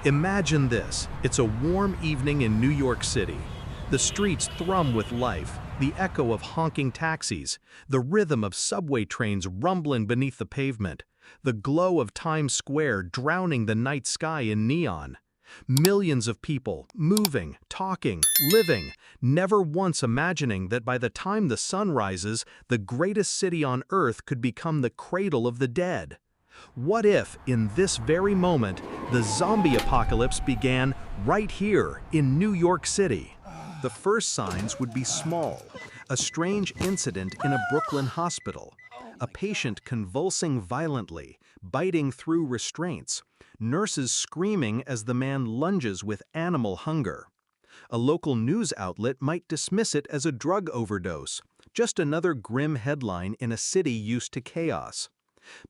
Imagine this. It's a warm evening in New York City. The streets thrum with life, the echo of honking taxis, the rhythm of subway trains rumbling beneath the pavement, the glow of Times Square drowning the night sky in neon. Millions of people, moving, talking, living, never once imagining that by the time the sun rises, the greatest city on earth could become the cradle of the dead. What if, in this very moment, the zombie apocalypse began right here in New York City? The first signs would be small. A strange incident in a Brooklyn hospital. A patient convulsing violently, biting through restraints. Nurses screaming as the man lunges with animal hunger. A local news outlet might dismiss it as a drug overdose, just another grim headline in a city used to chaos.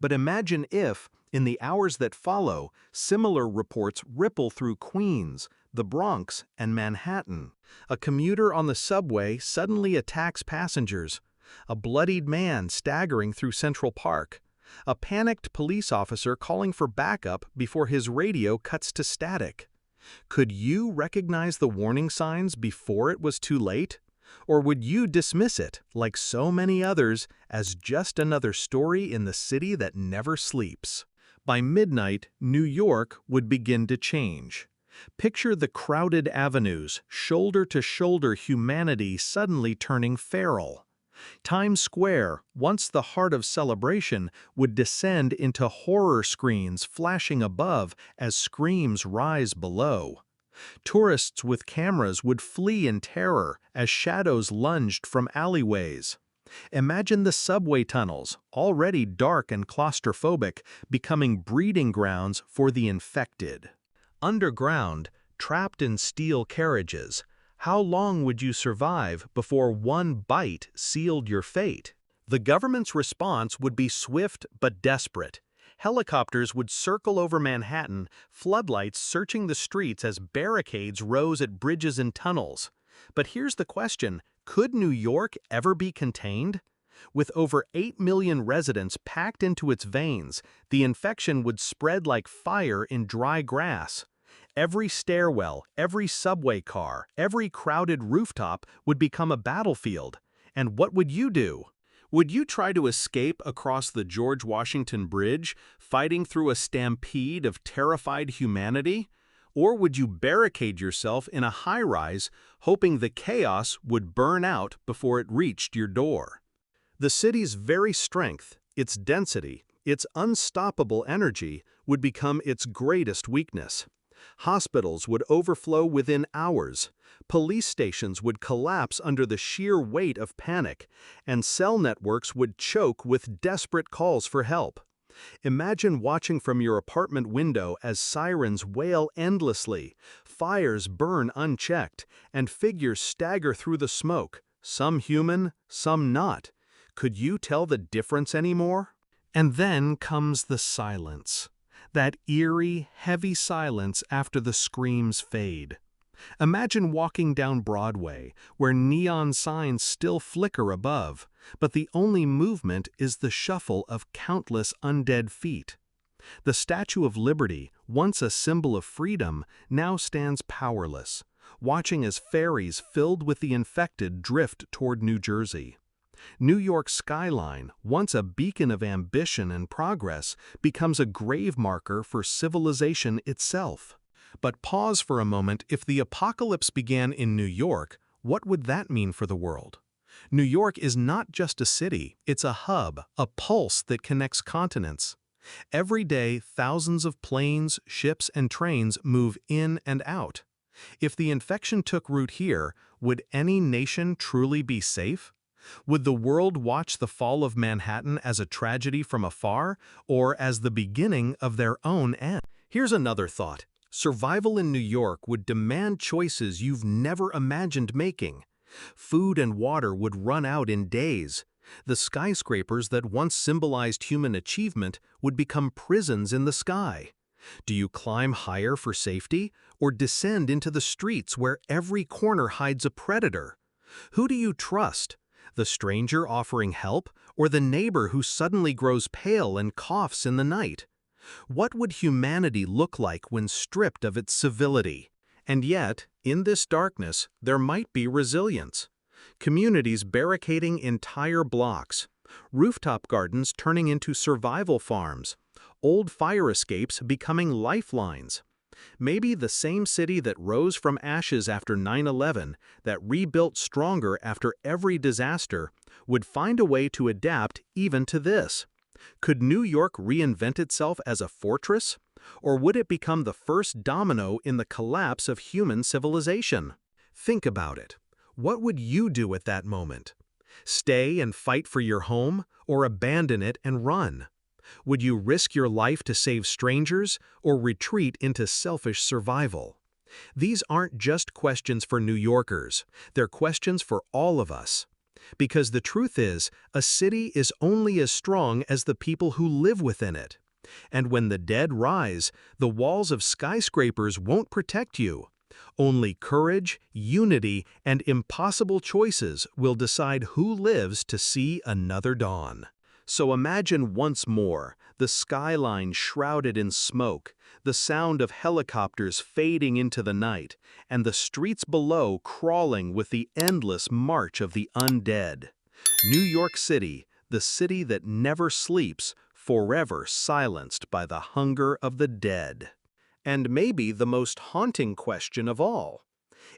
But imagine if, in the hours that follow, similar reports ripple through Queens, the Bronx, and Manhattan. A commuter on the subway suddenly attacks passengers. A bloodied man staggering through Central Park. A panicked police officer calling for backup before his radio cuts to static. Could you recognize the warning signs before it was too late? Or would you dismiss it, like so many others, as just another story in the city that never sleeps? By midnight, New York would begin to change. Picture the crowded avenues, shoulder-to-shoulder humanity suddenly turning feral. Times Square, once the heart of celebration, would descend into horror screens flashing above as screams rise below. Tourists with cameras would flee in terror as shadows lunged from alleyways. Imagine the subway tunnels, already dark and claustrophobic, becoming breeding grounds for the infected. Underground, trapped in steel carriages, how long would you survive before one bite sealed your fate? The government's response would be swift but desperate. Helicopters would circle over Manhattan, floodlights searching the streets as barricades rose at bridges and tunnels. But here's the question, could New York ever be contained? With over 8 million residents packed into its veins, the infection would spread like fire in dry grass. Every stairwell, every subway car, every crowded rooftop would become a battlefield. And what would you do? Would you try to escape across the George Washington Bridge, fighting through a stampede of terrified humanity? Or would you barricade yourself in a high-rise, hoping the chaos would burn out before it reached your door? The city's very strength, its density, its unstoppable energy, would become its greatest weakness. Hospitals would overflow within hours, police stations would collapse under the sheer weight of panic, and cell networks would choke with desperate calls for help. Imagine watching from your apartment window as sirens wail endlessly, fires burn unchecked, and figures stagger through the smoke, some human, some not. Could you tell the difference anymore? And then comes the silence. That eerie, heavy silence after the screams fade. Imagine walking down Broadway, where neon signs still flicker above, but the only movement is the shuffle of countless undead feet. The Statue of Liberty, once a symbol of freedom, now stands powerless, watching as ferries filled with the infected drift toward New Jersey. New York's skyline, once a beacon of ambition and progress, becomes a grave marker for civilization itself. But pause for a moment. If the apocalypse began in New York, what would that mean for the world? New York is not just a city, it's a hub, a pulse that connects continents. Every day, thousands of planes, ships, and trains move in and out. If the infection took root here, would any nation truly be safe? Would the world watch the fall of Manhattan as a tragedy from afar, or as the beginning of their own end? Here's another thought. Survival in New York would demand choices you've never imagined making. Food and water would run out in days. The skyscrapers that once symbolized human achievement would become prisons in the sky. Do you climb higher for safety, or descend into the streets where every corner hides a predator? Who do you trust? The stranger offering help, or the neighbor who suddenly grows pale and coughs in the night? What would humanity look like when stripped of its civility? And yet, in this darkness, there might be resilience. Communities barricading entire blocks, rooftop gardens turning into survival farms, old fire escapes becoming lifelines. Maybe the same city that rose from ashes after 9/11, that rebuilt stronger after every disaster, would find a way to adapt even to this. Could New York reinvent itself as a fortress? Or would it become the first domino in the collapse of human civilization? Think about it. What would you do at that moment? Stay and fight for your home, or abandon it and run? Would you risk your life to save strangers, or retreat into selfish survival? These aren't just questions for New Yorkers, they're questions for all of us. Because the truth is, a city is only as strong as the people who live within it. And when the dead rise, the walls of skyscrapers won't protect you. Only courage, unity, and impossible choices will decide who lives to see another dawn. So imagine once more the skyline shrouded in smoke, the sound of helicopters fading into the night, and the streets below crawling with the endless march of the undead. New York City, the city that never sleeps, forever silenced by the hunger of the dead. And maybe the most haunting question of all: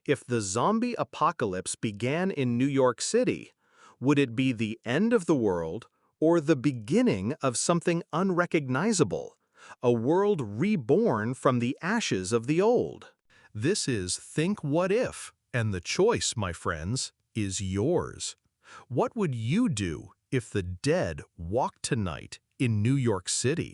if the zombie apocalypse began in New York City, would it be the end of the world or the beginning of something unrecognizable, a world reborn from the ashes of the old? This is Think What If, and the choice, my friends, is yours. What would you do if the dead walked tonight in New York City?